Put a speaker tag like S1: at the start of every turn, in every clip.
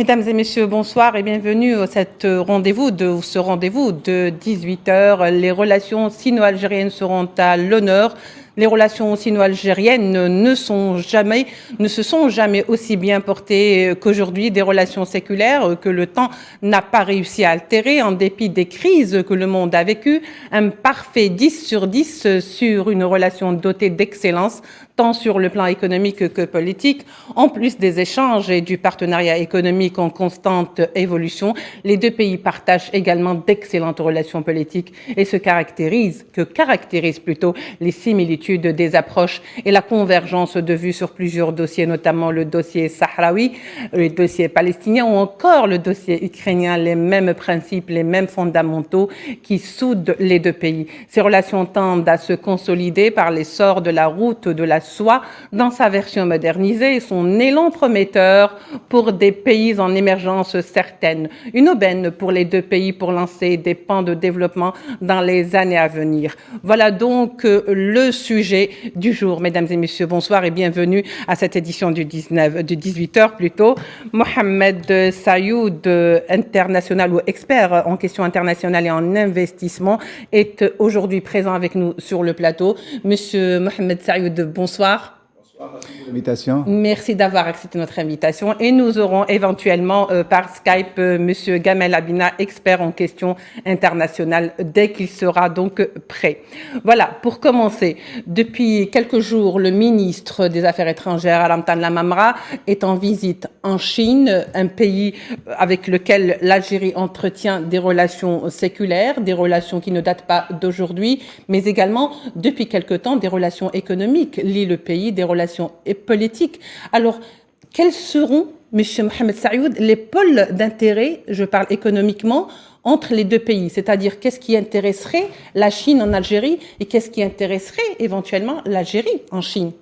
S1: Mesdames et messieurs, bonsoir et bienvenue à ce rendez-vous de 18 heures. Les relations sino-algériennes seront à l'honneur. Les relations sino-algériennes ne se sont jamais aussi bien portées qu'aujourd'hui. Des relations séculaires que le temps n'a pas réussi à altérer en dépit des crises que le monde a vécues. Un parfait 10 sur 10 sur une relation dotée d'excellence, tant sur le plan économique que politique. En plus des échanges et du partenariat économique en constante évolution, les deux pays partagent également d'excellentes relations politiques et caractérisent plutôt les similitudes des approches et la convergence de vues sur plusieurs dossiers, notamment le dossier sahraoui, le dossier palestinien ou encore le dossier ukrainien, les mêmes principes, les mêmes fondamentaux qui soudent les deux pays. Ces relations tendent à se consolider par l'essor de la route de la soie dans sa version modernisée et son élan prometteur pour des pays en émergence certaine. Une aubaine pour les deux pays pour lancer des pans de développement dans les années à venir. Voilà donc le sujet du jour. Mesdames et messieurs, bonsoir et bienvenue à cette édition du 18h plutôt. Mohamed Sayoud, international ou expert en questions internationales et en investissement, est aujourd'hui présent avec nous sur le plateau. Monsieur Mohamed Sayoud, bonsoir.
S2: Merci pour l'invitation.
S1: Merci d'avoir accepté notre invitation. Et nous aurons éventuellement par Skype Monsieur Gamel Abina, expert en questions internationales, dès qu'il sera donc prêt. Voilà, pour commencer, depuis quelques jours, le ministre des Affaires étrangères, Alamtan Lamamra, est en visite en Chine, un pays avec lequel l'Algérie entretient des relations séculaires, des relations qui ne datent pas d'aujourd'hui, mais également, depuis quelque temps, des relations économiques lient le pays, des relations et politique. Alors, quels seront, M. Mohamed Sayoud, les pôles d'intérêt, je parle économiquement, entre les deux pays? C'est-à-dire, qu'est-ce qui intéresserait la Chine en Algérie et qu'est-ce qui intéresserait éventuellement l'Algérie en Chine?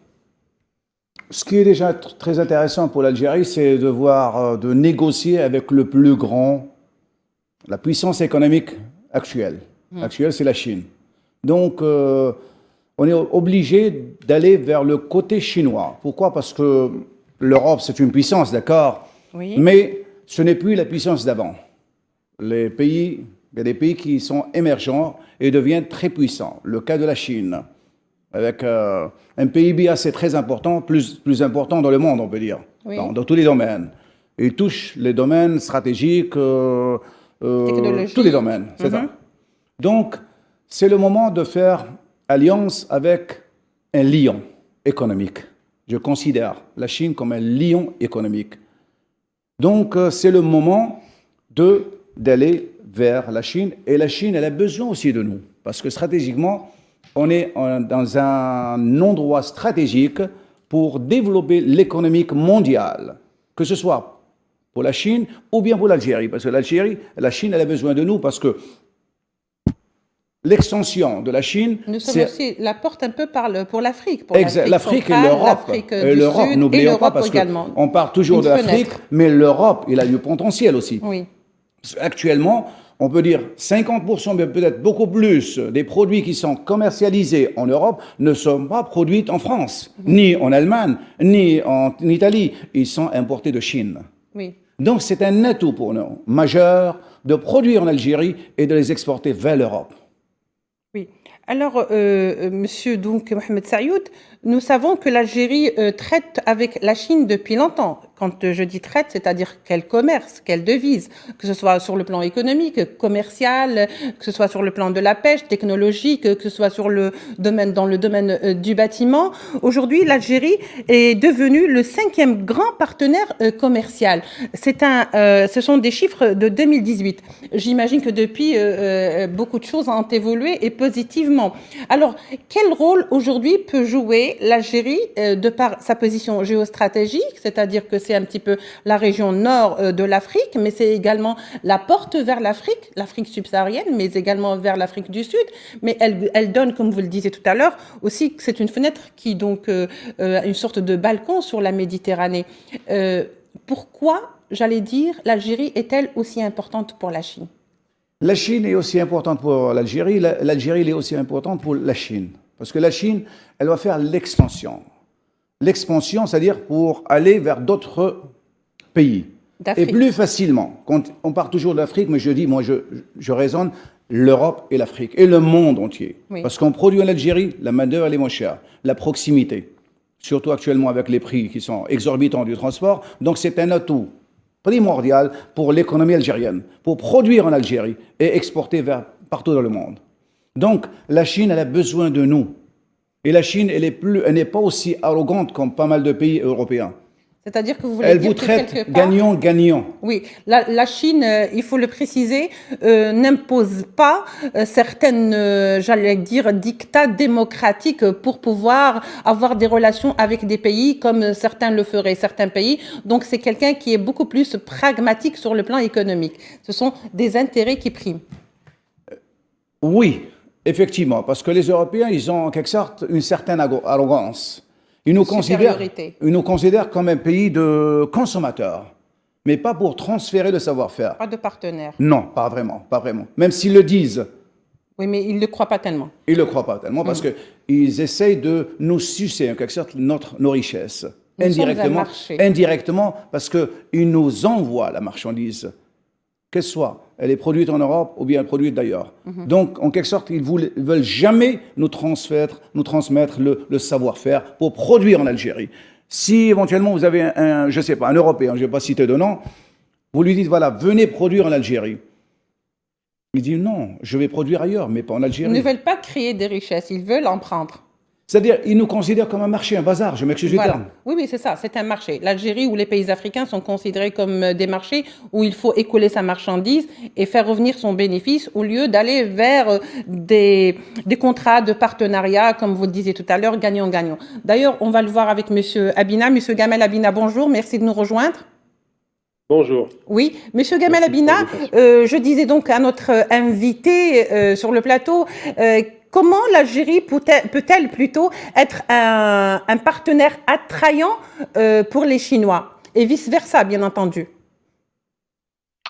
S2: Ce qui est déjà très intéressant pour l'Algérie, c'est de négocier avec le plus grand, la puissance économique actuelle. Actuelle, c'est la Chine. Donc, on est obligé d'aller vers le côté chinois. Pourquoi? Parce que l'Europe, c'est une puissance, d'accord?
S1: Oui.
S2: Mais ce n'est plus la puissance d'avant. Il y a des pays qui sont émergents et deviennent très puissants. Le cas de la Chine, avec un PIB assez très important, plus important dans le monde, on peut dire,
S1: oui,
S2: dans tous les domaines. Il touche les domaines stratégiques, tous les domaines, c'est ça. Donc, c'est le moment de faire alliance avec un lion économique. Je considère la Chine comme un lion économique. Donc, c'est le moment d'aller vers la Chine. Et la Chine, elle a besoin aussi de nous. Parce que stratégiquement, on est dans un endroit stratégique pour développer l'économie mondiale. Que ce soit pour la Chine ou bien pour l'Algérie. Parce que la Chine, elle a besoin de nous parce que l'extension de la Chine...
S1: Nous sommes aussi la porte un peu pour l'Afrique.
S2: L'Afrique et l'Europe. L'Europe, n'oublions pas, parce qu'on parle toujours de l'Afrique, mais l'Europe, il a du potentiel aussi.
S1: Oui.
S2: Actuellement, on peut dire 50%, mais peut-être beaucoup plus, des produits qui sont commercialisés en Europe ne sont pas produits en France, ni en Allemagne, ni en Italie. Ils sont importés de Chine.
S1: Oui.
S2: Donc, c'est un atout pour nous, majeur, de produire en Algérie et de les exporter vers l'Europe.
S1: Oui. Alors, monsieur donc Mohamed Sayoud, nous savons que l'Algérie traite avec la Chine depuis longtemps. Quand je dis traite, c'est-à-dire qu'elle commerce, qu'elle devise, que ce soit sur le plan économique, commercial, que ce soit sur le plan de la pêche, technologique, que ce soit dans le domaine du bâtiment. Aujourd'hui, l'Algérie est devenue le 5e grand partenaire commercial. Ce sont des chiffres de 2018. J'imagine que depuis, beaucoup de choses ont évolué et positivement. Alors, quel rôle aujourd'hui peut jouer l'Algérie de par sa position géostratégique, c'est-à-dire que c'est un petit peu la région nord de l'Afrique, mais c'est également la porte vers l'Afrique subsaharienne, mais également vers l'Afrique du Sud. Mais elle donne, comme vous le disiez tout à l'heure, aussi que c'est une fenêtre qui donc une sorte de balcon sur la Méditerranée. Pourquoi, j'allais dire, l'Algérie est-elle aussi importante pour la Chine?
S2: La Chine est aussi importante pour l'Algérie, l'Algérie est aussi importante pour la Chine. Parce que la Chine, elle va faire l'expansion. L'expansion, c'est-à-dire pour aller vers d'autres pays. Et plus facilement. Quand on parle toujours de l'Afrique, mais je dis, moi je raisonne l'Europe et l'Afrique, et le monde entier. Oui. Parce qu'on produit en Algérie, la main-d'œuvre elle est moins chère, la proximité, surtout actuellement avec les prix qui sont exorbitants du transport. Donc c'est un atout primordial pour l'économie algérienne, pour produire en Algérie et exporter partout dans le monde. Donc la Chine, elle a besoin de nous. Et la Chine, elle n'est pas aussi arrogante comme pas mal de pays européens.
S1: C'est-à-dire que vous voulez
S2: elle
S1: dire
S2: vous traite
S1: que quelque part,
S2: gagnant-gagnant.
S1: Oui, la Chine, il faut le préciser, n'impose pas certaines, j'allais dire, dictats démocratiques pour pouvoir avoir des relations avec des pays comme certains le feraient, certains pays. Donc c'est quelqu'un qui est beaucoup plus pragmatique sur le plan économique. Ce sont des intérêts qui priment.
S2: Oui, effectivement, parce que les Européens, ils ont en quelque sorte une certaine arrogance. Ils nous considèrent comme un pays de consommateurs, mais pas pour transférer le savoir-faire.
S1: Pas de partenaires.
S2: Non, pas vraiment, pas vraiment. Même s'ils le disent.
S1: Oui, mais ils ne le croient pas tellement.
S2: Ils ne le croient pas tellement parce qu'ils essayent de nous sucer en quelque sorte nos richesses. Indirectement, parce qu'ils nous envoient la marchandise. Qu'elle soit, elle est produite en Europe ou bien produite d'ailleurs. Donc, en quelque sorte, ils ne veulent jamais nous transmettre le savoir-faire pour produire en Algérie. Si éventuellement vous avez je ne sais pas, un Européen, je ne vais pas citer de nom, vous lui dites, voilà, venez produire en Algérie. Il dit, non, je vais produire ailleurs, mais pas en Algérie.
S1: Ils ne veulent pas créer des richesses, ils veulent en prendre.
S2: C'est-à-dire, ils nous considèrent comme un marché, un bazar, je m'excuse du terme.
S1: Oui, c'est ça, c'est un marché. L'Algérie ou les pays africains sont considérés comme des marchés où il faut écouler sa marchandise et faire revenir son bénéfice au lieu d'aller vers des contrats de partenariat, comme vous le disiez tout à l'heure, gagnant-gagnant. D'ailleurs, on va le voir avec M. Abina. M. Gamel Abina, bonjour, merci de nous rejoindre.
S3: Bonjour.
S1: Oui, Monsieur Gamel Abina, je disais donc à notre invité sur le plateau, comment l'Algérie peut-elle plutôt être un partenaire attrayant pour les Chinois et vice-versa, bien entendu?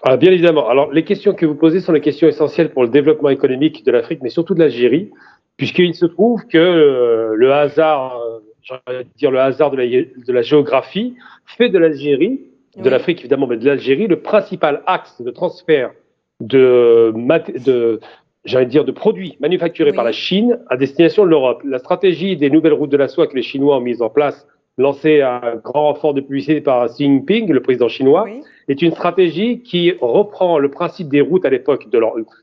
S3: Bien évidemment. Alors, les questions que vous posez sont les questions essentielles pour le développement économique de l'Afrique, mais surtout de l'Algérie, puisqu'il se trouve que le hasard, le hasard de la géographie fait de l'Algérie, de l'Afrique évidemment, mais de l'Algérie, le principal axe de transfert de produits manufacturés par la Chine à destination de l'Europe. La stratégie des nouvelles routes de la soie que les Chinois ont mise en place, lancée à un grand renfort de publicité par Xi Jinping, le président chinois, est une stratégie qui reprend le principe des routes à l'époque,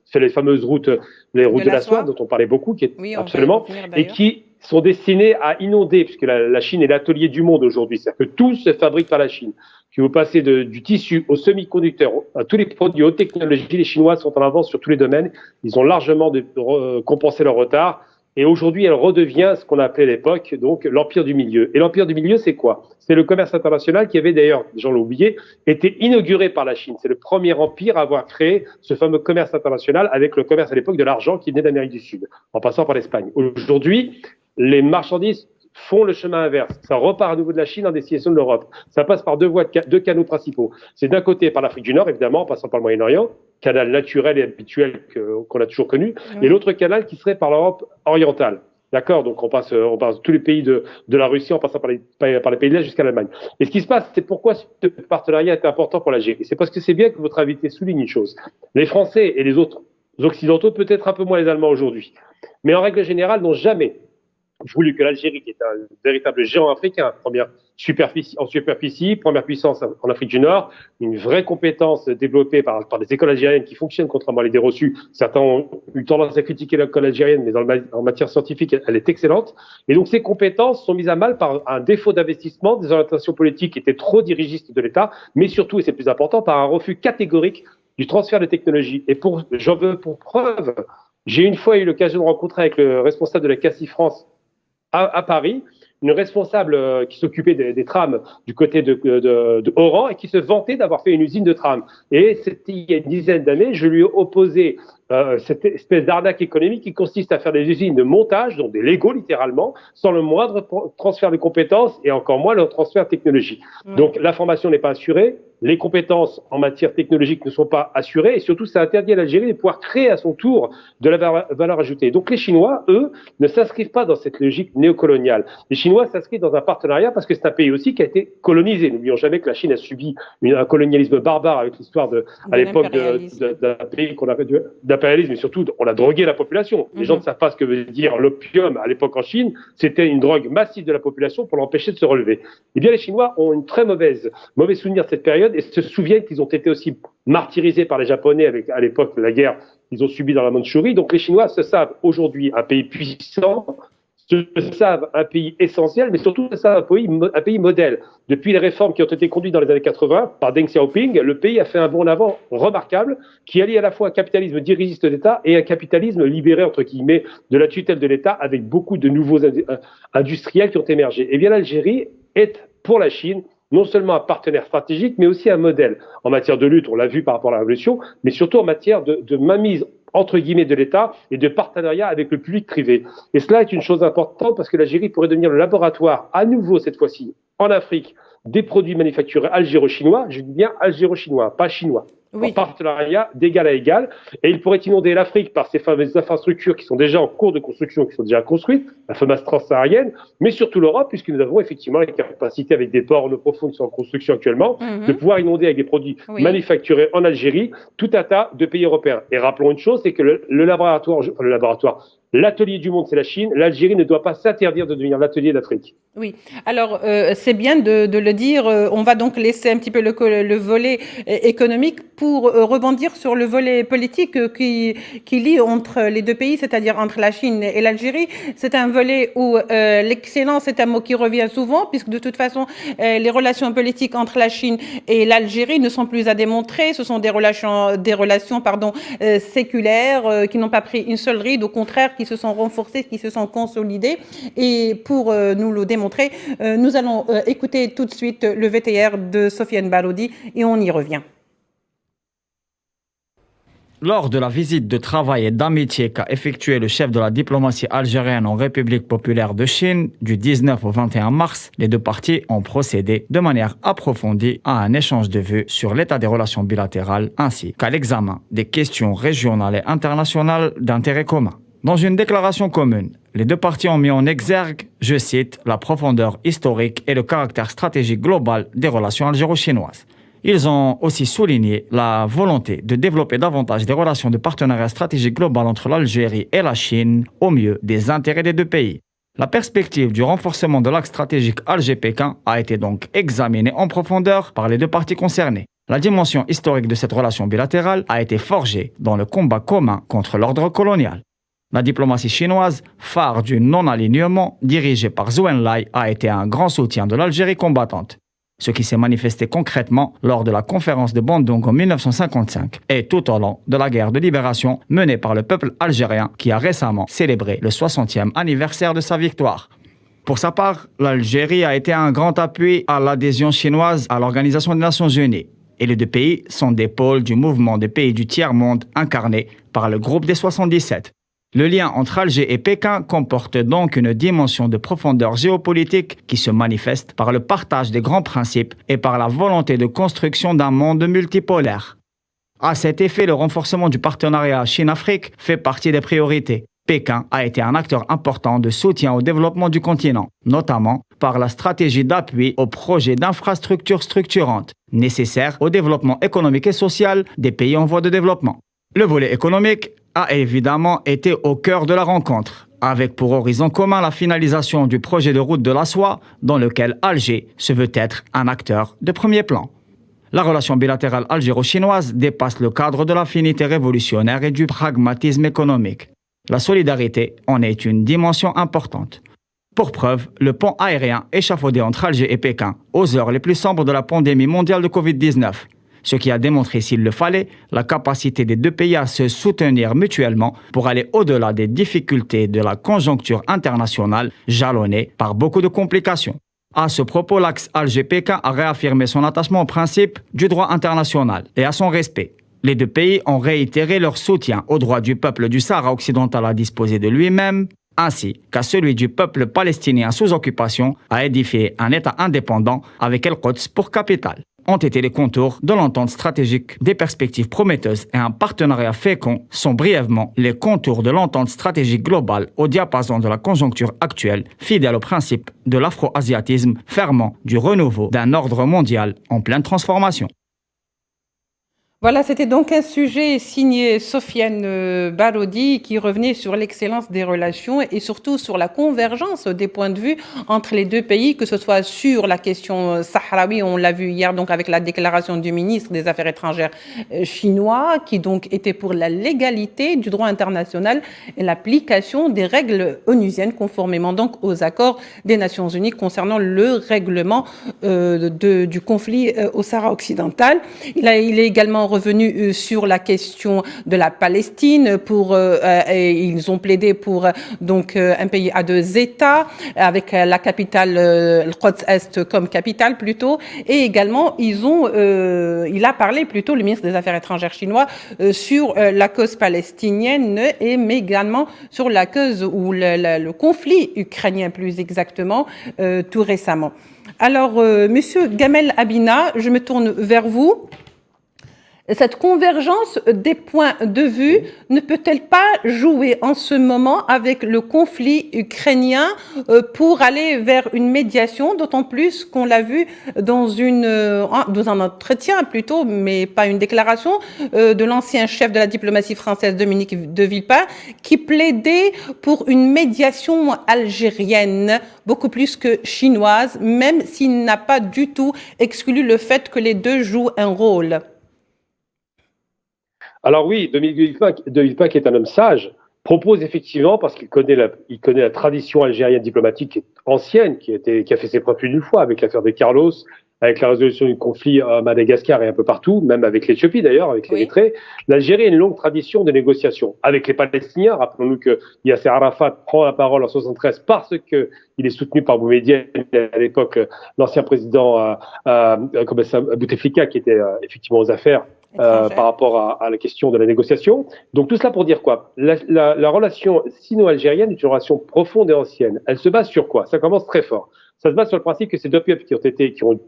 S3: c'est les fameuses routes, les routes de la soie dont on parlait beaucoup, qui est absolument, et qui sont destinées à inonder, puisque la Chine est l'atelier du monde aujourd'hui, c'est-à-dire que tout se fabrique par la Chine. Que vous passez du tissu au semi-conducteur, à tous les produits haute technologie, les Chinois sont en avance sur tous les domaines. Ils ont largement compensé leur retard. Et aujourd'hui, elle redevient ce qu'on appelait à l'époque donc l'Empire du Milieu. Et l'Empire du Milieu, c'est quoi? C'est le commerce international qui avait d'ailleurs, les gens l'ont oublié, été inauguré par la Chine. C'est le premier empire à avoir créé ce fameux commerce international avec le commerce à l'époque de l'argent qui venait d'Amérique du Sud, en passant par l'Espagne. Aujourd'hui, les marchandises font le chemin inverse. Ça repart à nouveau de la Chine en destination de l'Europe. Ça passe par deux canaux principaux. C'est d'un côté par l'Afrique du Nord, évidemment, en passant par le Moyen-Orient, canal naturel et habituel qu'on a toujours connu, et l'autre canal qui serait par l'Europe orientale. D'accord? Donc on passe tous les pays de la Russie en passant par les pays de l'Est jusqu'à l'Allemagne. Et ce qui se passe, c'est pourquoi ce partenariat est important pour l'Algérie. C'est parce que c'est bien que votre invité souligne une chose. Les Français et les autres Occidentaux, peut-être un peu moins les Allemands aujourd'hui, mais en règle générale, n'ont jamais voulu que l'Algérie, qui est un véritable géant africain, première puissance en Afrique du Nord, une vraie compétence développée par des écoles algériennes qui fonctionnent contrairement à l'idée reçue. Certains ont eu tendance à critiquer l'école algérienne, mais en matière scientifique, elle est excellente. Et donc ces compétences sont mises à mal par un défaut d'investissement, des orientations politiques qui étaient trop dirigistes de l'État, mais surtout, et c'est le plus important, par un refus catégorique du transfert de technologie. Et j'en veux pour preuve, j'ai une fois eu l'occasion de rencontrer avec le responsable de la CACI France à Paris, une responsable qui s'occupait des trams du côté de Oran et qui se vantait d'avoir fait une usine de trams. Et c'était il y a une dizaine d'années, je lui ai opposé cette espèce d'arnaque économique qui consiste à faire des usines de montage, donc des Lego littéralement, sans le moindre transfert de compétences et encore moins le transfert de technologie. Donc la formation n'est pas assurée, les compétences en matière technologique ne sont pas assurées et surtout ça interdit à l'Algérie de pouvoir créer à son tour de la valeur ajoutée. Donc les Chinois, eux, ne s'inscrivent pas dans cette logique néocoloniale. Les Chinois s'inscrivent dans un partenariat parce que c'est un pays aussi qui a été colonisé. N'oublions jamais que la Chine a subi un colonialisme barbare avec l'histoire à l'époque d'un pays qu'on avait d'impérialisme, et surtout on a drogué la population. Les gens ne savent pas ce que veut dire l'opium à l'époque en Chine. C'était une drogue massive de la population pour l'empêcher de se relever. Eh bien les Chinois ont une très mauvais souvenir de cette période et se souviennent qu'ils ont été aussi martyrisés par les Japonais à l'époque de la guerre qu'ils ont subie dans la Mandchourie. Donc les Chinois se savent aujourd'hui un pays puissant, se savent un pays essentiel, mais surtout se savent un pays modèle. Depuis les réformes qui ont été conduites dans les années 80 par Deng Xiaoping, le pays a fait un bond en avant remarquable qui allie à la fois un capitalisme dirigiste d'État et un capitalisme libéré, entre guillemets, de la tutelle de l'État avec beaucoup de nouveaux industriels qui ont émergé. Eh bien l'Algérie est, pour la Chine, non seulement un partenaire stratégique, mais aussi un modèle en matière de lutte, on l'a vu par rapport à la révolution, mais surtout en matière de mainmise, entre guillemets, de l'État et de partenariat avec le public privé. Et cela est une chose importante parce que l'Algérie pourrait devenir le laboratoire, à nouveau cette fois-ci, en Afrique, des produits manufacturés algéro-chinois, je dis bien algéro-chinois, pas chinois. En partenariat d'égal à égal, et il pourrait inonder l'Afrique par ces fameuses infrastructures qui sont déjà en cours de construction, qui sont déjà construites, la fameuse transsaharienne, mais surtout l'Europe, puisque nous avons effectivement la capacité avec des ports en eau profonde qui sont en construction actuellement, de pouvoir inonder avec des produits manufacturés en Algérie tout un tas de pays européens. Et rappelons une chose, c'est que l'atelier du monde, c'est la Chine. L'Algérie ne doit pas s'interdire de devenir l'atelier d'Afrique.
S1: Oui, alors c'est bien de le dire. On va donc laisser un petit peu le volet économique pour rebondir sur le volet politique qui lie entre les deux pays, c'est-à-dire entre la Chine et l'Algérie. C'est un volet où l'excellence est un mot qui revient souvent, puisque de toute façon, les relations politiques entre la Chine et l'Algérie ne sont plus à démontrer. Ce sont des relations séculaires qui n'ont pas pris une seule ride, au contraire, qui se sont renforcées, qui se sont consolidées. Et pour nous le démontrer, nous allons écouter tout de suite le VTR de Sofiane Baroudi et on y revient.
S4: Lors de la visite de travail et d'amitié qu'a effectué le chef de la diplomatie algérienne en République populaire de Chine du 19 au 21 mars, les deux parties ont procédé de manière approfondie à un échange de vues sur l'état des relations bilatérales ainsi qu'à l'examen des questions régionales et internationales d'intérêt commun. Dans une déclaration commune, les deux parties ont mis en exergue, je cite, la profondeur historique et le caractère stratégique global des relations algéro-chinoises. Ils ont aussi souligné la volonté de développer davantage des relations de partenariat stratégique global entre l'Algérie et la Chine au mieux des intérêts des deux pays. La perspective du renforcement de l'axe stratégique Alger-Pékin a été donc examinée en profondeur par les deux parties concernées. La dimension historique de cette relation bilatérale a été forgée dans le combat commun contre l'ordre colonial. La diplomatie chinoise, phare du non-alignement, dirigée par Zhou Enlai, a été un grand soutien de l'Algérie combattante. Ce qui s'est manifesté concrètement lors de la conférence de Bandung en 1955 et tout au long de la guerre de libération menée par le peuple algérien qui a récemment célébré le 60e anniversaire de sa victoire. Pour sa part, l'Algérie a été un grand appui à l'adhésion chinoise à l'Organisation des Nations Unies. Et les deux pays sont des pôles du mouvement des pays du tiers-monde incarné par le groupe des 77. Le lien entre Alger et Pékin comporte donc une dimension de profondeur géopolitique qui se manifeste par le partage des grands principes et par la volonté de construction d'un monde multipolaire. À cet effet, le renforcement du partenariat Chine-Afrique fait partie des priorités. Pékin a été un acteur important de soutien au développement du continent, notamment par la stratégie d'appui aux projets d'infrastructures structurantes, nécessaires au développement économique et social des pays en voie de développement. Le volet économique a évidemment été au cœur de la rencontre, avec pour horizon commun la finalisation du projet de route de la soie, dans lequel Alger se veut être un acteur de premier plan. La relation bilatérale algéro-chinoise dépasse le cadre de l'affinité révolutionnaire et du pragmatisme économique. La solidarité en est une dimension importante. Pour preuve, le pont aérien échafaudé entre Alger et Pékin aux heures les plus sombres de la pandémie mondiale de Covid-19, ce qui a démontré, s'il le fallait, la capacité des deux pays à se soutenir mutuellement pour aller au-delà des difficultés de la conjoncture internationale jalonnée par beaucoup de complications. À ce propos, l'axe Alger-Pékin a réaffirmé son attachement au principe du droit international et à son respect. Les deux pays ont réitéré leur soutien au droit du peuple du Sahara occidental à disposer de lui-même, ainsi qu'à celui du peuple palestinien sous occupation à édifier un État indépendant avec El-Quds pour capitale. Ont été les contours de l'entente stratégique, des perspectives prometteuses et un partenariat fécond sont brièvement les contours de l'entente stratégique globale au diapason de la conjoncture actuelle, fidèle au principe de l'afro-asiatisme, ferment du renouveau d'un ordre mondial en pleine transformation.
S1: Voilà, c'était donc un sujet signé Sofiane Barodi qui revenait sur l'excellence des relations et surtout sur la convergence des points de vue entre les deux pays, que ce soit sur la question sahraoui, on l'a vu hier donc avec la déclaration du ministre des Affaires étrangères chinois qui donc était pour la légalité du droit international et l'application des règles onusiennes conformément donc aux accords des Nations Unies concernant le règlement du conflit au Sahara occidental. Il est également revenu sur la question de la Palestine et ils ont plaidé pour donc un pays à deux États avec la capitale le Quds Est comme capitale plutôt, et également il a parlé plutôt le ministre des Affaires étrangères chinois sur la cause palestinienne mais également sur la cause ou le conflit ukrainien plus exactement tout récemment. Alors monsieur Gamel Abina, je me tourne vers vous. Cette convergence des points de vue ne peut-elle pas jouer en ce moment avec le conflit ukrainien pour aller vers une médiation, d'autant plus qu'on l'a vu dans un entretien plutôt, mais pas une déclaration, de l'ancien chef de la diplomatie française Dominique de Villepin, qui plaidait pour une médiation algérienne, beaucoup plus que chinoise, même s'il n'a pas du tout exclu le fait que les deux jouent un rôle.
S3: Alors oui, Dominique de Villepin, qui est un homme sage, propose effectivement, parce qu'il connaît la tradition algérienne diplomatique ancienne, qui a fait ses preuves plus d'une fois avec l'affaire de Carlos, avec la résolution du conflit à Madagascar et un peu partout, même avec l'Éthiopie d'ailleurs, avec l'Érythrée. L'Algérie a une longue tradition de négociation avec les Palestiniens. Rappelons-nous que Yasser Arafat prend la parole en 1973 parce qu'il est soutenu par Boumediene, à l'époque l'ancien président Bouteflika, qui était effectivement aux affaires par rapport à la question de la négociation. Donc tout cela pour dire quoi ? La relation sino-algérienne est une relation profonde et ancienne. Elle se base sur quoi ? Ça commence très fort. Ça se base sur le principe que ces deux peuples qui ont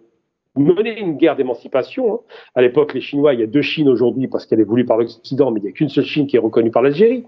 S3: mené une guerre d'émancipation. Hein. À l'époque, les Chinois, il y a deux Chines aujourd'hui parce qu'elle est voulue par l'Occident, mais il n'y a qu'une seule Chine qui est reconnue par l'Algérie.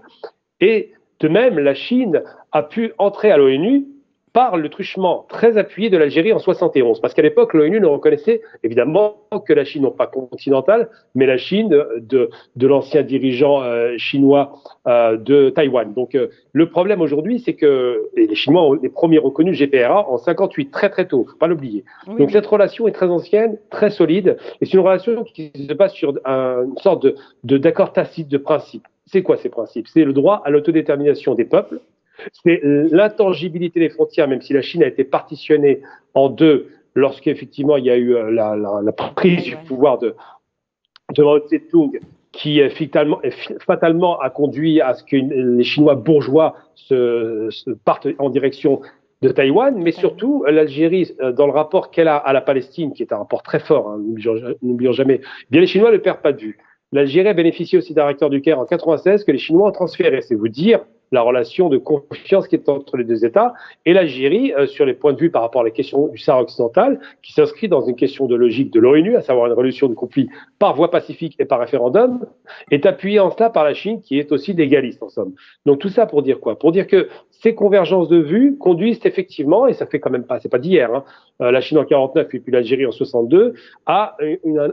S3: Et de même, la Chine a pu entrer à l'ONU par le truchement très appuyé de l'Algérie en 71. Parce qu'à l'époque, l'ONU ne reconnaissait évidemment que la Chine, non pas continentale, mais la Chine de l'ancien dirigeant chinois de Taïwan. Donc le problème aujourd'hui, c'est que les Chinois ont les premiers reconnus le GPRA en 58, très très tôt, faut pas l'oublier. Oui. Donc cette relation est très ancienne, très solide, et c'est une relation qui se base sur une sorte d'accord tacite de principes. C'est quoi ces principes ? C'est le droit à l'autodétermination des peuples, c'est l'intangibilité des frontières, même si la Chine a été partitionnée en deux lorsqu'effectivement il y a eu la prise du pouvoir de Mao Tse-tung, qui fatalement a conduit à ce que les Chinois bourgeois partent en direction de Taïwan, mais surtout l'Algérie, dans le rapport qu'elle a à la Palestine, qui est un rapport très fort, hein, n'oublions jamais, bien les Chinois ne le perdent pas de vue. L'Algérie a bénéficié aussi d'un réacteur du Caire en 1996 que les Chinois ont transféré. C'est vous dire la relation de confiance qui est entre les deux États, et l'Algérie, sur les points de vue par rapport à la question du Sahara occidental, qui s'inscrit dans une question de logique de l'ONU, à savoir une résolution de conflit par voie pacifique et par référendum, est appuyée en cela par la Chine, qui est aussi légaliste en somme. Donc tout ça pour dire quoi ? Pour dire que ces convergences de vues conduisent effectivement, et ça fait quand même pas, c'est pas d'hier, hein, la Chine en 49 et puis l'Algérie en 62, à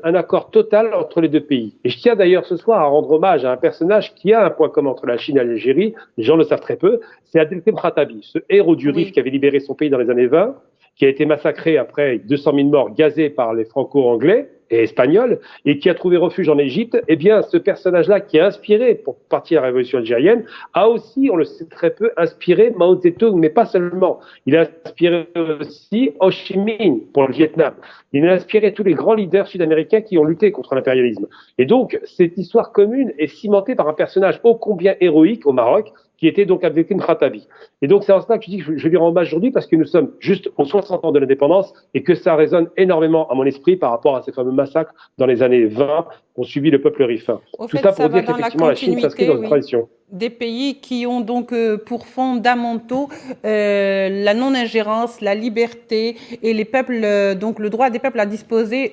S3: un accord total entre les deux pays. Et je tiens d'ailleurs ce soir à rendre hommage à un personnage qui a un point commun entre la Chine et l'Algérie, les gens le savent très peu, c'est Abdelkrim Khattabi, ce héros du Rif qui avait libéré son pays dans les années 20, qui a été massacré après 200 000 morts gazés par les franco-anglais et espagnols, et qui a trouvé refuge en Égypte. Eh bien, ce personnage-là qui a inspiré, pour partie de la révolution algérienne, a aussi, on le sait très peu, inspiré Mao Tse-tung, mais pas seulement. Il a inspiré aussi Ho Chi Minh pour le Vietnam. Il a inspiré tous les grands leaders sud-américains qui ont lutté contre l'impérialisme. Et donc, cette histoire commune est cimentée par un personnage ô combien héroïque au Maroc, qui était donc avec une Khattabi. Et donc c'est en cela que je dis que je lui rends hommage aujourd'hui parce que nous sommes juste aux 60 ans de l'indépendance et que ça résonne énormément à mon esprit par rapport à ces fameux massacres dans les années 20 qu'ont subi le peuple rifin. Tout ça pour dire qu'effectivement la Chine s'inscrit dans une tradition.
S1: Des pays qui ont donc pour fondamentaux la non-ingérence, la liberté et les peuples, donc le droit des peuples à disposer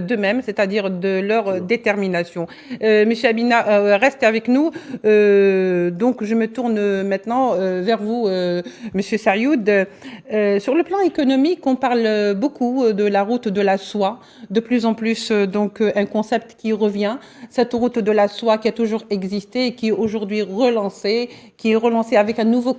S1: d'eux-mêmes, c'est-à-dire de leur détermination. Monsieur Habina, restez avec nous. Donc je me tourne maintenant vers vous, Monsieur Sayoud. Sur le plan économique, on parle beaucoup de la route de la soie. De plus en plus, donc un concept qui revient. Cette route de la soie qui a toujours existé et qui est aujourd'hui relancé, avec un nouveau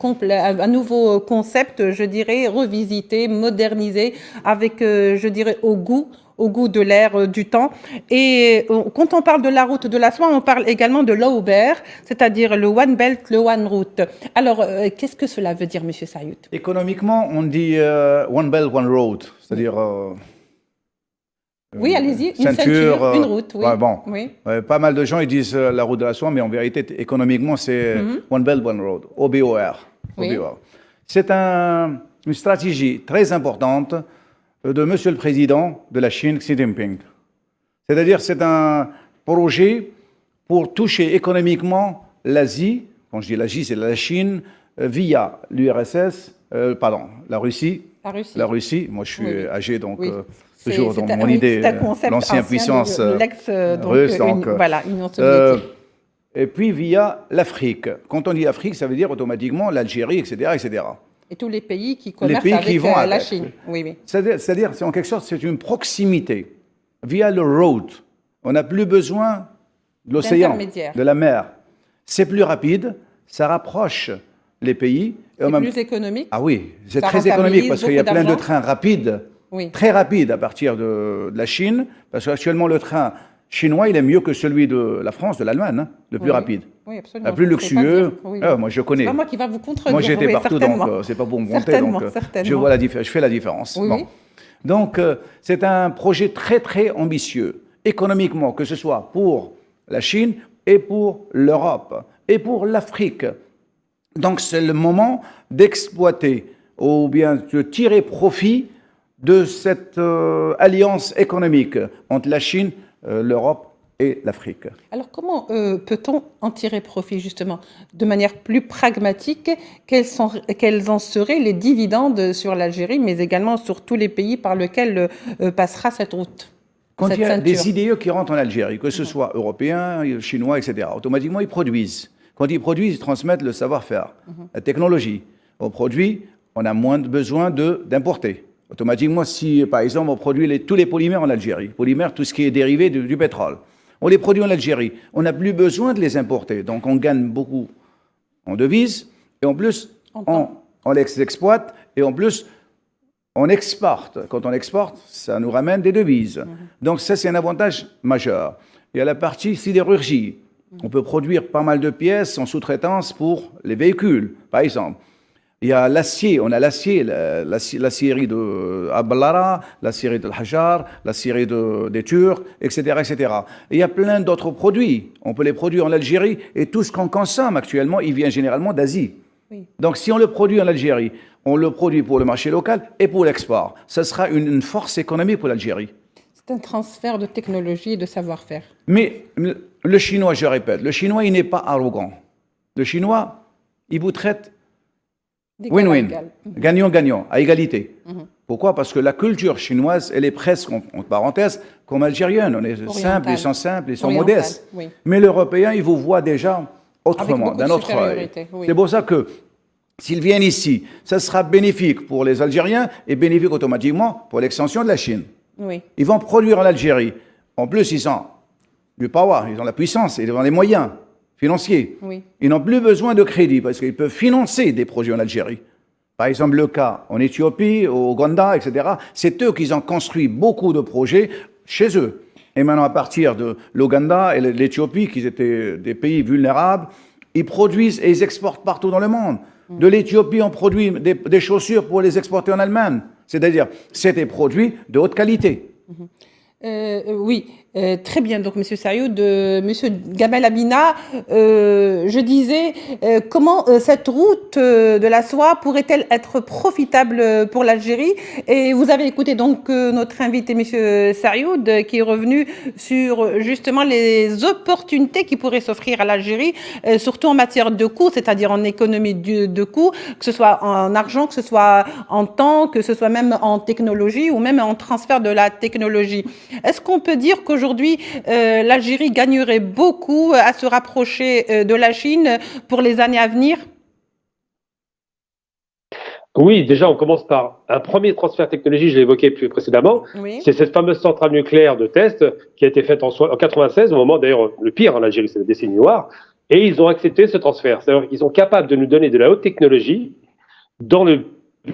S1: concept, je dirais, revisité, modernisé, avec, je dirais, au goût de l'ère du temps. Et quand on parle de la route de la soie, on parle également de l'Auber, c'est-à-dire le One Belt, le One Route. Alors, qu'est-ce que cela veut dire, Monsieur Sayoud?
S2: Économiquement, on dit One Belt, One Road, c'est-à-dire...
S1: oui, allez-y, une ceinture, une route, oui.
S2: Ouais, bon,
S1: oui.
S2: Pas mal de gens ils disent la route de la soie, mais en vérité, économiquement, c'est One Belt, One Road, OBOR.
S1: Oui.
S2: C'est une stratégie très importante de Monsieur le Président de la Chine, Xi Jinping. C'est-à-dire, c'est un projet pour toucher économiquement l'Asie, quand je dis l'Asie, c'est la Chine, via l'URSS, la Russie. La Russie, moi je suis âgé, donc... toujours dans mon idée, l'ancienne puissance russe.
S1: Voilà, Union soviétique.
S2: Et puis via l'Afrique. Quand on dit Afrique, ça veut dire automatiquement l'Algérie, etc., etc.
S1: Et tous les pays qui commercent avec la Chine. Oui, oui.
S2: C'est-à-dire, en quelque sorte, c'est une proximité. Via le road, on n'a plus besoin de l'océan, de la mer. C'est plus rapide, ça rapproche les pays.
S1: C'est plus économique.
S2: Ah oui, c'est très économique parce qu'il y a plein de trains rapides. Oui. Très rapide à partir de la Chine, parce qu'actuellement le train chinois, il est mieux que celui de la France, de l'Allemagne, hein, le plus rapide.
S1: Oui, absolument.
S2: Le plus luxueux. Moi, je connais.
S1: C'est pas moi qui va vous contredire.
S2: Moi, j'étais partout, donc c'est pas pour me vanter, donc je fais la différence.
S1: Oui, bon.
S2: Donc, c'est un projet très, très ambitieux, économiquement, que ce soit pour la Chine et pour l'Europe et pour l'Afrique. Donc, c'est le moment d'exploiter ou bien de tirer profit de cette alliance économique entre la Chine, l'Europe et l'Afrique.
S1: Alors comment peut-on en tirer profit justement de manière plus pragmatique? Quels en seraient les dividendes sur l'Algérie, mais également sur tous les pays par lesquels passera cette route?
S2: Quand il y a des IDE qui rentrent en Algérie, que ce soit européens, chinois, etc., automatiquement ils produisent. Quand ils produisent, ils transmettent le savoir-faire, la technologie. On produit, on a moins besoin d'importer. Automatiquement, si, par exemple, on produit tous les polymères en Algérie, polymères, tout ce qui est dérivé du pétrole, on les produit en Algérie, on n'a plus besoin de les importer. Donc, on gagne beaucoup en devises, et en plus, on les exploite, et en plus, on exporte. Quand on exporte, ça nous ramène des devises. Donc, ça, c'est un avantage majeur. Il y a la partie sidérurgie. On peut produire pas mal de pièces en sous-traitance pour les véhicules, par exemple. Il y a l'acier, on a l'acier, l'acierie de Ablara, l'acierie de Hajar, l'acierie des Turcs, etc., etc. Et il y a plein d'autres produits. On peut les produire en Algérie et tout ce qu'on consomme actuellement, il vient généralement d'Asie. Oui. Donc si on le produit en Algérie, on le produit pour le marché local et pour l'export. Ce sera une force économique pour l'Algérie.
S1: C'est un transfert de technologie et de savoir-faire.
S2: Mais le Chinois, je répète, le Chinois, il n'est pas arrogant. Le Chinois, il vous traite win-win, gagnant-gagnant, à égalité. Pourquoi? Parce que la culture chinoise, elle est presque, entre parenthèses, comme algérienne. On est simple, ils sont modestes. Oui. Mais l'Européen, il vous voit déjà autrement, d'un autre œil. Oui. C'est pour ça que s'ils viennent ici, ça sera bénéfique pour les Algériens et bénéfique automatiquement pour l'extension de la Chine. Oui. Ils vont produire en Algérie. En plus, ils ont du power, ils ont la puissance, ils ont les moyens financiers. Oui. Ils n'ont plus besoin de crédit parce qu'ils peuvent financer des projets en Algérie. Par exemple, le cas en Éthiopie, au Ouganda, etc. C'est eux qui ont construit beaucoup de projets chez eux. Et maintenant, à partir de l'Ouganda et l'Éthiopie, qui étaient des pays vulnérables, ils produisent et ils exportent partout dans le monde. De l'Éthiopie, on produit des chaussures pour les exporter en Allemagne. C'est-à-dire, c'est des produits de haute qualité.
S1: Oui, Très bien, donc Monsieur Sayoud, Monsieur Gamel Abina, je disais comment cette route de la soie pourrait-elle être profitable pour l'Algérie? Et vous avez écouté donc notre invité Monsieur Sayoud qui est revenu sur justement les opportunités qui pourraient s'offrir à l'Algérie, surtout en matière de coûts, c'est-à-dire en économie de coûts, que ce soit en argent, que ce soit en temps, que ce soit même en technologie ou même en transfert de la technologie. Est-ce qu'on peut dire qu'aujourd'hui, l'Algérie gagnerait beaucoup à se rapprocher de la Chine pour les années à venir?
S3: Oui, déjà, on commence par un premier transfert technologique, je l'ai évoqué plus précédemment.
S1: Oui.
S3: C'est cette fameuse centrale nucléaire de test qui a été faite en 96, au moment d'ailleurs le pire en Algérie, c'est la décennie noire, et ils ont accepté ce transfert. C'est-à-dire qu'ils sont capables de nous donner de la haute technologie dans le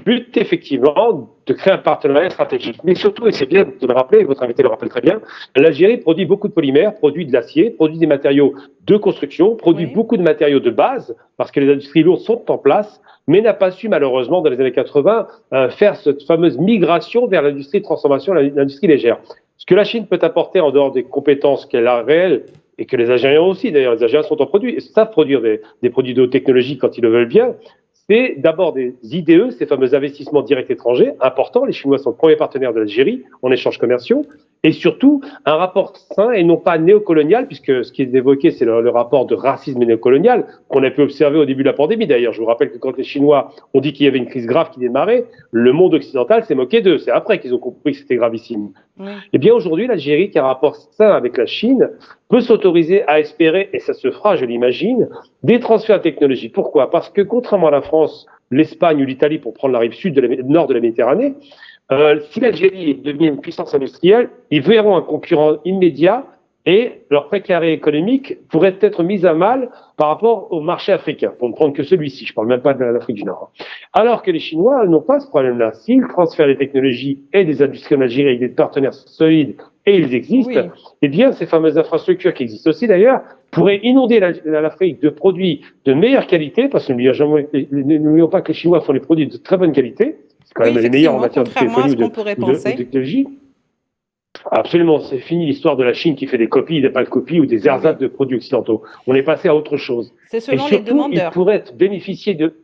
S3: but, effectivement, de créer un partenariat stratégique. Mais surtout, et c'est bien de le rappeler, votre invité le rappelle très bien, l'Algérie produit beaucoup de polymères, produit de l'acier, produit des matériaux de construction, produit beaucoup de matériaux de base, parce que les industries lourdes sont en place, mais n'a pas su, malheureusement, dans les années 80, faire cette fameuse migration vers l'industrie de transformation, l'industrie légère. Ce que la Chine peut apporter en dehors des compétences qu'elle a réelles, et que les Algériens aussi, d'ailleurs, les Algériens sont en produits, et savent produire des produits de haute technologie quand ils le veulent bien, c'est d'abord des IDE, ces fameux investissements directs étrangers, importants. Les Chinois sont le premier partenaire de l'Algérie en échanges commerciaux. Et surtout, un rapport sain et non pas néocolonial, puisque ce qui est évoqué, c'est le rapport de racisme néocolonial qu'on a pu observer au début de la pandémie. D'ailleurs, je vous rappelle que quand les Chinois ont dit qu'il y avait une crise grave qui démarrait, le monde occidental s'est moqué d'eux. C'est après qu'ils ont compris que c'était gravissime. Eh bien, aujourd'hui, l'Algérie, qui a un rapport sain avec la Chine, peut s'autoriser à espérer, et ça se fera, je l'imagine, des transferts de technologie. Pourquoi? Parce que, contrairement à la France, l'Espagne ou l'Italie, pour prendre la rive sud nord de la Méditerranée, si l'Algérie devient une puissance industrielle, ils verront un concurrent immédiat et leur précarité économique pourrait être mise à mal par rapport au marché africain, pour ne prendre que celui-ci. Je ne parle même pas de l'Afrique du Nord. Alors que les Chinois n'ont pas ce problème-là. S'ils transfèrent des technologies et des industries en Algérie avec des partenaires solides, et ils existent, eh bien, ces fameuses infrastructures qui existent aussi d'ailleurs, pourraient inonder l'Afrique de produits de meilleure qualité, parce que n'oublions pas que les Chinois font des produits de très bonne qualité, c'est quand même les meilleurs en matière de téléphonie ou de technologie. Absolument, c'est fini l'histoire de la Chine qui fait des copies, des pâles copies ou des ersatz de produits occidentaux. On est passé à autre chose.
S1: C'est selon
S3: et surtout,
S1: les demandeurs.
S3: Ils pourraient bénéficier de...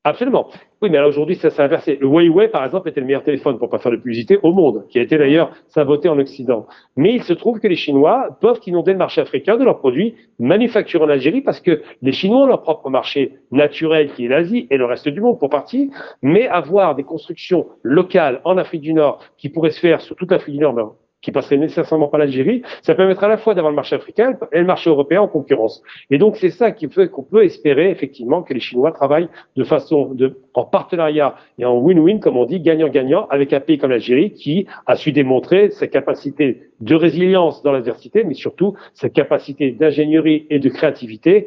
S3: Absolument. Oui, mais là, aujourd'hui, ça s'est inversé. Le Huawei, par exemple, était le meilleur téléphone, pour pas faire de publicité, au monde, qui a été d'ailleurs saboté en Occident. Mais il se trouve que les Chinois peuvent inonder le marché africain de leurs produits manufacturés en Algérie, parce que les Chinois ont leur propre marché naturel, qui est l'Asie et le reste du monde, pour partie, mais avoir des constructions locales en Afrique du Nord, qui pourraient se faire sur toute l'Afrique du Nord, mais qui passerait nécessairement par l'Algérie, ça permettrait à la fois d'avoir le marché africain et le marché européen en concurrence. Et donc, c'est ça qui fait qu'on peut espérer, effectivement, que les Chinois travaillent de façon en partenariat et en win-win, comme on dit, gagnant-gagnant, avec un pays comme l'Algérie qui a su démontrer sa capacité de résilience dans l'adversité, mais surtout sa capacité d'ingénierie et de créativité.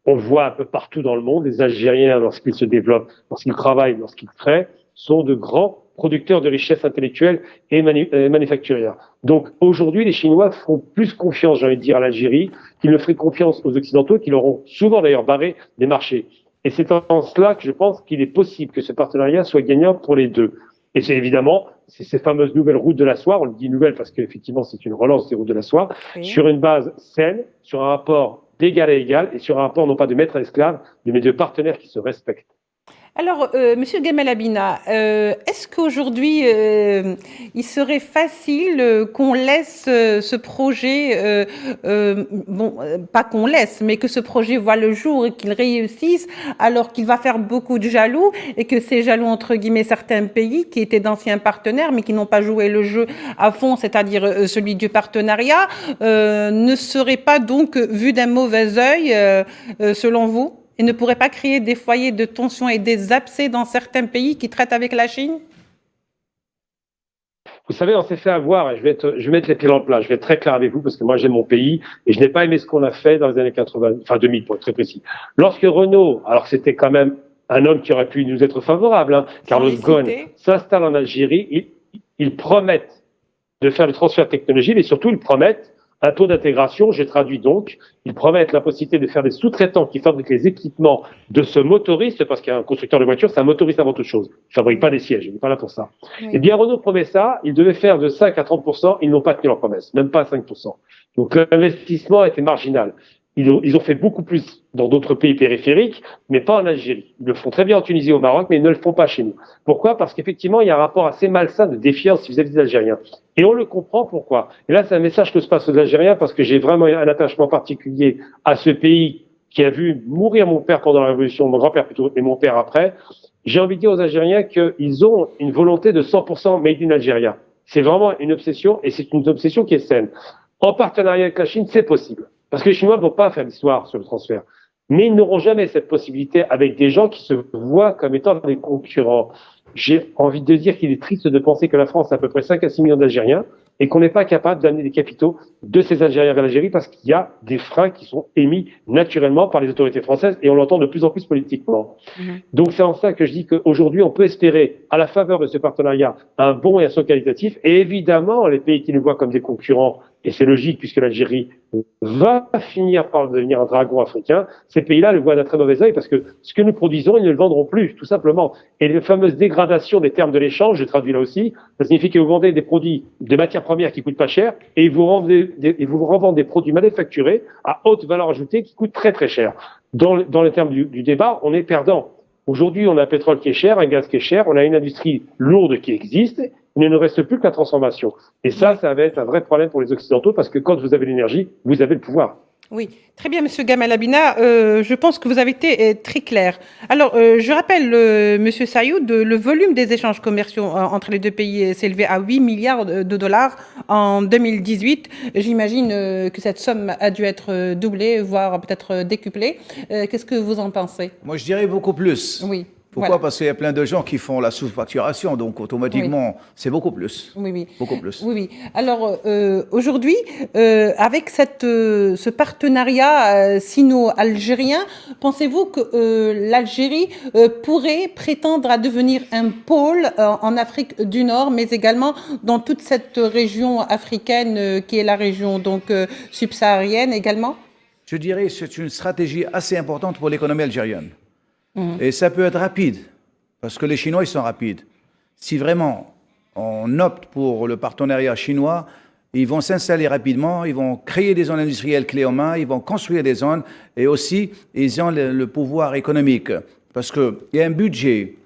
S3: On le voit un peu partout dans le monde, les Algériens, lorsqu'ils se développent, lorsqu'ils travaillent, lorsqu'ils créent, sont de grands producteurs de richesses intellectuelles et manufacturières. Donc aujourd'hui, les Chinois font plus confiance, j'ai envie de dire, à l'Algérie qu'ils ne feraient confiance aux Occidentaux, qui leur ont souvent d'ailleurs barré des marchés. Et c'est en cela que je pense qu'il est possible que ce partenariat soit gagnant pour les deux. Et c'est évidemment, c'est ces fameuses nouvelles routes de la soie, on le dit nouvelles parce qu'effectivement c'est une relance des routes de la soie, sur une base saine, sur un rapport d'égal à égal et sur un rapport non pas de maître à esclave, mais de partenaires qui se respectent.
S1: Alors, Monsieur Gamel Abina, est-ce qu'aujourd'hui, il serait facile qu'on laisse ce projet, pas qu'on laisse, mais que ce projet voit le jour et qu'il réussisse, alors qu'il va faire beaucoup de jaloux et que ces jaloux, entre guillemets, certains pays qui étaient d'anciens partenaires, mais qui n'ont pas joué le jeu à fond, c'est-à-dire celui du partenariat, ne seraient pas donc vus d'un mauvais œil, selon vous? Et ne pourrait pas créer des foyers de tension et des abcès dans certains pays qui traitent avec la Chine?
S3: Vous savez, on s'est fait avoir, et je vais mettre les pieds dans le plat, je vais être très clair avec vous, parce que moi j'aime mon pays, et je n'ai pas aimé ce qu'on a fait dans les années 80, enfin 2000 pour être très précis. Lorsque Renault, alors c'était quand même un homme qui aurait pu nous être favorable, hein, Carlos Ghosn, s'installe en Algérie, ils promettent de faire le transfert de technologie, mais surtout ils promettent un taux d'intégration. Je traduis donc, ils promettent la possibilité de faire des sous-traitants qui fabriquent les équipements de ce motoriste, parce qu'un constructeur de voiture, c'est un motoriste avant toute chose. Il ne fabrique pas des sièges, il n'est pas là pour ça.
S1: Oui.
S3: Eh bien, Renault promet ça, ils devaient faire de 5 à 30%, ils n'ont pas tenu leur promesse, même pas 5%. Donc l'investissement a été marginal. Ils ont fait beaucoup plus dans d'autres pays périphériques, mais pas en Algérie. Ils le font très bien en Tunisie et au Maroc, mais ils ne le font pas chez nous. Pourquoi? Parce qu'effectivement, il y a un rapport assez malsain de défiance vis-à-vis des Algériens. Et on le comprend pourquoi. Et là, c'est un message que je passe aux Algériens parce que j'ai vraiment un attachement particulier à ce pays qui a vu mourir mon père pendant la Révolution, mon grand-père plutôt, et mon père après. J'ai envie de dire aux Algériens qu'ils ont une volonté de 100% made in Algérie. C'est vraiment une obsession, et c'est une obsession qui est saine. En partenariat avec la Chine, c'est possible. Parce que les Chinois ne vont pas faire d'histoire sur le transfert. Mais ils n'auront jamais cette possibilité avec des gens qui se voient comme étant des concurrents. J'ai envie de dire qu'il est triste de penser que la France a à peu près 5 à 6 millions d'Algériens et qu'on n'est pas capable d'amener des capitaux de ces Algériens vers l'Algérie parce qu'il y a des freins qui sont émis naturellement par les autorités françaises et on l'entend de plus en plus politiquement. Donc c'est en ça que je dis qu'aujourd'hui on peut espérer, à la faveur de ce partenariat, un bon et un saut qualitatif. Et évidemment, les pays qui nous voient comme des concurrents, et c'est logique puisque l'Algérie va finir par devenir un dragon africain, ces pays-là le voient d'un très mauvais œil parce que ce que nous produisons, ils ne le vendront plus, tout simplement. Et les fameuses dégradations des termes de l'échange, je traduis là aussi, ça signifie que vous vendez des produits, des matières premières qui coûtent pas cher et vous revendez des produits manufacturés à haute valeur ajoutée qui coûtent très très cher. Dans les termes du débat, on est perdant. Aujourd'hui, on a un pétrole qui est cher, un gaz qui est cher, on a une industrie lourde qui existe, il ne nous reste plus que la transformation. Et ça va être un vrai problème pour les Occidentaux parce que quand vous avez l'énergie, vous avez le pouvoir.
S1: Oui, très bien, Monsieur Gamal Abina. Je pense que vous avez été très clair. Alors, je rappelle, Monsieur Sayoud, le volume des échanges commerciaux entre les deux pays s'est élevé à 8 milliards de dollars en 2018. J'imagine que cette somme a dû être doublée, voire peut-être décuplée. Qu'est-ce que vous en pensez?
S2: Moi, je dirais beaucoup plus.
S1: Oui.
S2: Pourquoi?
S1: Voilà.
S2: Parce qu'il y a plein de gens qui font la sous-facturation, donc automatiquement, c'est beaucoup plus.
S1: Oui, oui.
S2: Beaucoup plus.
S1: Oui, oui. Alors, aujourd'hui, avec ce partenariat sino-algérien, pensez-vous que l'Algérie pourrait prétendre à devenir un pôle en Afrique du Nord, mais également dans toute cette région africaine qui est la région donc subsaharienne également?
S2: Je dirais que c'est une stratégie assez importante pour l'économie algérienne. Et ça peut être rapide, parce que les Chinois, ils sont rapides. Si vraiment on opte pour le partenariat chinois, ils vont s'installer rapidement, ils vont créer des zones industrielles clés en main, ils vont construire des zones, et aussi, ils ont le pouvoir économique. Parce qu'il y a un budget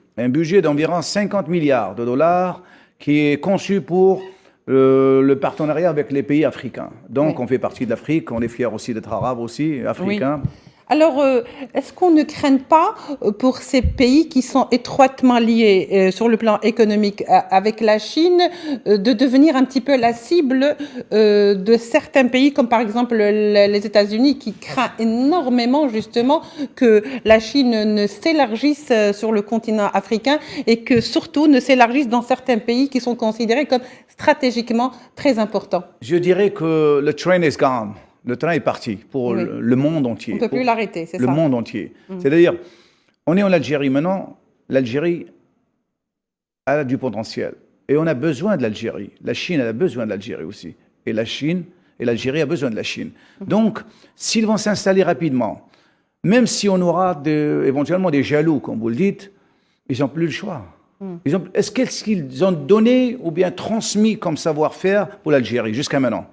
S2: d'environ 50 milliards de dollars qui est conçu pour le partenariat avec les pays africains. Donc, on fait partie de l'Afrique, on est fiers aussi d'être arabes aussi, africains.
S1: Oui. Alors, est-ce qu'on ne craint pas pour ces pays qui sont étroitement liés sur le plan économique avec la Chine de devenir un petit peu la cible de certains pays comme par exemple les États-Unis qui craint énormément justement que la Chine ne s'élargisse sur le continent africain et que surtout ne s'élargisse dans certains pays qui sont considérés comme stratégiquement très importants?
S2: Je dirais que le train is gone. Le train est parti pour le monde entier.
S1: On ne peut plus l'arrêter, c'est ça?
S2: Le monde entier. C'est-à-dire, on est en Algérie maintenant. L'Algérie a du potentiel. Et on a besoin de l'Algérie. La Chine, elle a besoin de l'Algérie aussi. Et la Chine, et l'Algérie a besoin de la Chine. Donc, s'ils vont s'installer rapidement, même si on aura éventuellement des jaloux, comme vous le dites, ils n'ont plus le choix. Est-ce qu'ils ont donné ou bien transmis comme savoir-faire pour l'Algérie jusqu'à maintenant?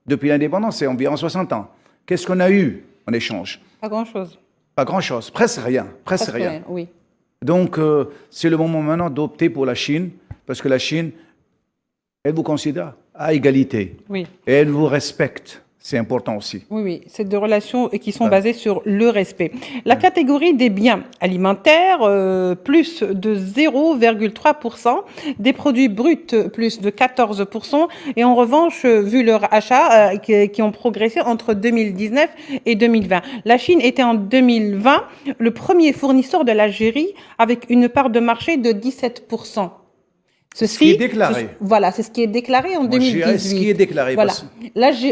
S2: Depuis l'indépendance, c'est environ 60 ans. Qu'est-ce qu'on a eu en échange?
S1: Pas grand-chose.
S2: Pas grand-chose, presque rien. Presque rien.
S1: Oui.
S2: Donc, c'est le moment maintenant d'opter pour la Chine, parce que la Chine, elle vous considère à égalité.
S1: Oui.
S2: Et elle vous respecte. C'est important aussi.
S1: Oui, oui, c'est des relations qui sont basées sur le respect. La catégorie des biens alimentaires, plus de 0,3%, des produits bruts, plus de 14%, et en revanche, vu leur achat, qui ont progressé entre 2019 et 2020. La Chine était en 2020 le premier fournisseur de l'Algérie avec une part de marché de 17%.
S2: Ce qui est déclaré.
S1: Voilà, c'est ce qui est déclaré en 2018.
S2: Ce qui est déclaré.
S1: Voilà.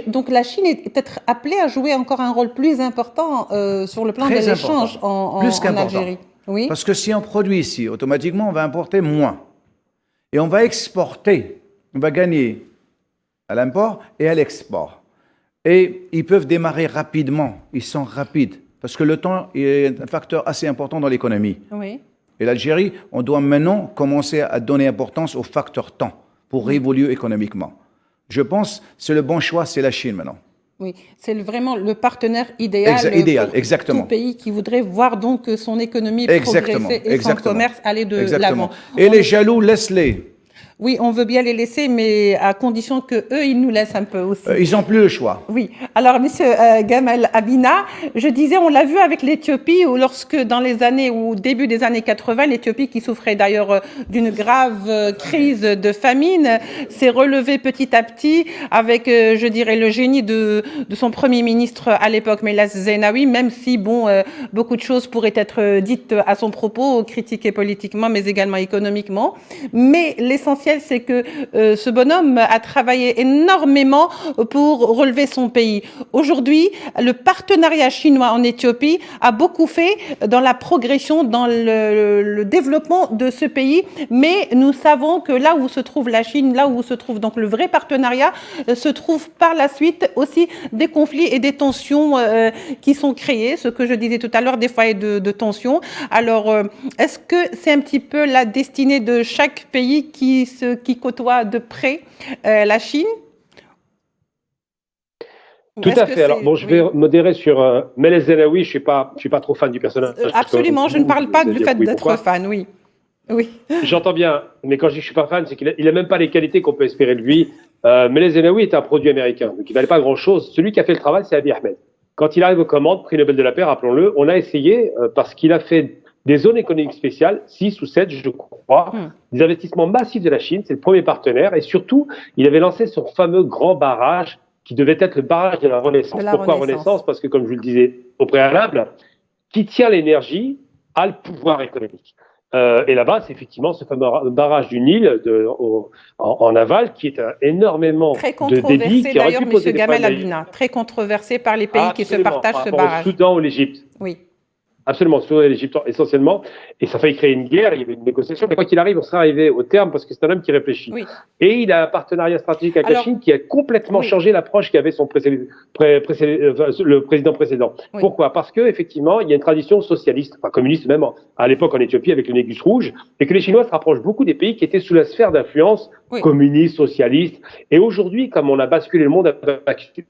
S1: Donc la Chine est peut-être appelée à jouer encore un rôle plus important sur le plan de l'échange en Algérie. Oui.
S2: Parce que si on produit ici, automatiquement, on va importer moins. Et on va exporter. On va gagner à l'import et à l'export. Et ils peuvent démarrer rapidement, ils sont rapides, parce que le temps est un facteur assez important dans l'économie.
S1: Oui.
S2: Et l'Algérie, on doit maintenant commencer à donner importance au facteur temps pour évoluer économiquement. Je pense que c'est le bon choix, c'est la Chine maintenant.
S1: Oui, c'est vraiment le partenaire idéal pour
S2: exactement.
S1: tout pays qui voudrait voir donc son économie progresser et son commerce aller de l'avant.
S2: Et les jaloux, laisse-les.
S1: Oui, on veut bien les laisser, mais à condition qu'eux, ils nous laissent un peu aussi.
S2: Ils n'ont plus le choix.
S1: Oui. Alors, Monsieur Gamal Abina, je disais, on l'a vu avec l'Éthiopie, où lorsque dans les années, ou au début des années 80, l'Éthiopie, qui souffrait d'ailleurs d'une grave crise de famine, s'est relevée petit à petit avec, je dirais, le génie de son Premier ministre à l'époque, Meles Zenawi, même si, bon, beaucoup de choses pourraient être dites à son propos, critiquées politiquement, mais également économiquement. Mais l'essentiel, c'est que ce bonhomme a travaillé énormément pour relever son pays. Aujourd'hui, le partenariat chinois en Éthiopie a beaucoup fait dans la progression, dans le développement de ce pays, mais nous savons que là où se trouve la Chine, là où se trouve donc le vrai partenariat, se trouvent par la suite aussi des conflits et des tensions qui sont créées, ce que je disais tout à l'heure, des foyers de tensions. Alors, est-ce que c'est un petit peu la destinée de chaque pays qui côtoie de près la Chine?
S3: Tout à fait. Alors, bon, je vais modérer sur Meles Zenawi. Je suis pas trop fan du personnage.
S1: Absolument, je ne parle pas du fait d'être fan, oui. Oui.
S3: J'entends bien, mais quand je dis que je suis pas fan, c'est qu'il a même pas les qualités qu'on peut espérer de lui. Meles Zenawi est un produit américain, donc il valait pas grand-chose. Celui qui a fait le travail, c'est Abiy Ahmed. Quand il arrive aux commandes, prix Nobel de la paix, rappelons-le, on a essayé, parce qu'il a fait des zones économiques spéciales, 6 ou 7, je crois, des investissements massifs de la Chine, c'est le premier partenaire, et surtout, il avait lancé son fameux grand barrage qui devait être le barrage de la Renaissance. Pourquoi Renaissance? Parce que, comme je le disais au préalable, qui tient l'énergie a le pouvoir économique. Et là-bas, c'est effectivement ce fameux barrage du Nil en aval qui est énormément de débit, qui aurait pu poser des problèmes.
S1: Très controversé par les pays qui se partagent ce barrage.
S3: Au Soudan ou l'Égypte.
S1: Oui.
S3: Absolument, sur l'Égypte essentiellement, et ça a failli créer une guerre, il y avait une négociation, mais quoi qu'il arrive, on sera arrivé au terme parce que c'est un homme qui réfléchit. Oui. Et il a un partenariat stratégique avec la Chine qui a complètement changé l'approche qu'avait le président précédent. Oui. Pourquoi? Parce que effectivement, il y a une tradition socialiste, enfin communiste même, à l'époque en Éthiopie avec le Négus rouge, et que les Chinois se rapprochent beaucoup des pays qui étaient sous la sphère d'influence communiste, socialiste. Et aujourd'hui, comme on a basculé, le monde a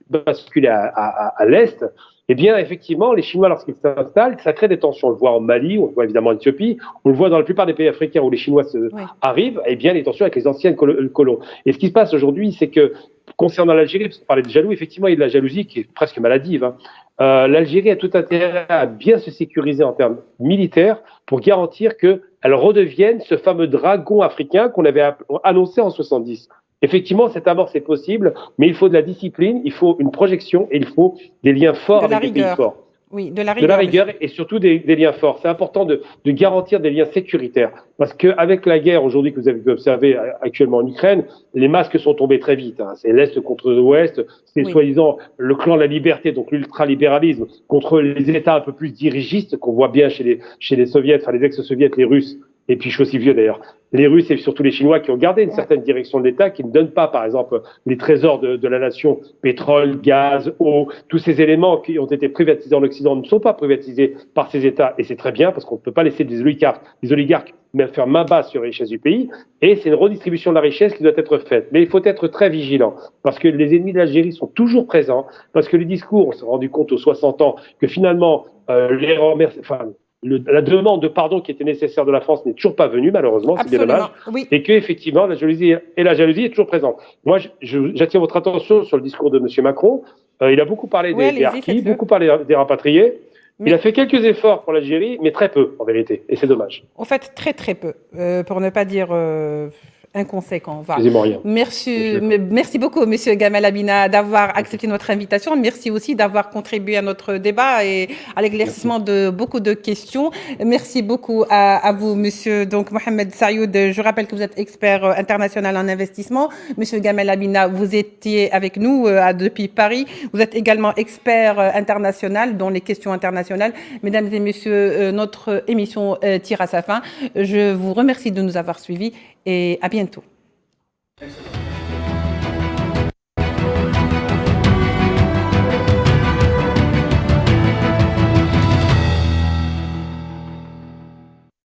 S3: basculé à l'Est, eh bien, effectivement, les Chinois, lorsqu'ils s'installent, ça crée des tensions. On le voit en Mali, on le voit évidemment en Éthiopie, on le voit dans la plupart des pays africains où les Chinois arrivent, eh bien, les tensions avec les anciens colons. Et ce qui se passe aujourd'hui, c'est que, concernant l'Algérie, parce qu'on parlait de jaloux, effectivement, il y a de la jalousie qui est presque maladive. L'Algérie a tout intérêt à bien se sécuriser en termes militaires pour garantir qu'elle redevienne ce fameux dragon africain qu'on avait annoncé en 70. Effectivement, cette amorce est possible, mais il faut de la discipline, il faut une projection et il faut des liens forts avec des pays forts.
S1: Oui, de la
S3: rigueur et surtout des liens forts. C'est important de garantir des liens sécuritaires. Parce qu'avec la guerre aujourd'hui que vous avez observé actuellement en Ukraine, les masques sont tombés très vite. C'est l'Est contre l'Ouest, c'est soi-disant le clan de la liberté, donc l'ultralibéralisme, contre les États un peu plus dirigistes qu'on voit bien chez les Soviets, enfin les ex-Soviets, les Russes. Et puis je suis aussi vieux d'ailleurs. Les Russes et surtout les Chinois qui ont gardé une certaine direction de l'État, qui ne donnent pas, par exemple, les trésors de la nation, pétrole, gaz, eau, tous ces éléments qui ont été privatisés en Occident ne sont pas privatisés par ces États. Et c'est très bien parce qu'on ne peut pas laisser des oligarques même faire main basse sur les richesses du pays. Et c'est une redistribution de la richesse qui doit être faite. Mais il faut être très vigilant parce que les ennemis de l'Algérie sont toujours présents, parce que les discours, on s'est rendu compte aux 60 ans que finalement, la demande de pardon qui était nécessaire de la France n'est toujours pas venue, malheureusement, c'est bien dommage. Oui. Et qu'effectivement, la jalousie est toujours présente. Moi, j'attire votre attention sur le discours de M. Macron. Il a beaucoup parlé des harkis, beaucoup parlé des rapatriés. Il a fait quelques efforts pour l'Algérie, mais très peu, en vérité. Et c'est dommage.
S1: En fait, très, très peu. Pour ne pas dire inconséquent. Merci beaucoup, Monsieur Gamal Abina, d'avoir accepté notre invitation. Merci aussi d'avoir contribué à notre débat et à l'éclaircissement de beaucoup de questions. Merci beaucoup à vous, Monsieur Mohamed Sayoud. Je rappelle que vous êtes expert international en investissement. Monsieur Gamal Abina, vous étiez avec nous depuis Paris. Vous êtes également expert international dans les questions internationales. Mesdames et messieurs, notre émission tire à sa fin. Je vous remercie de nous avoir suivis et à bientôt. Excellent.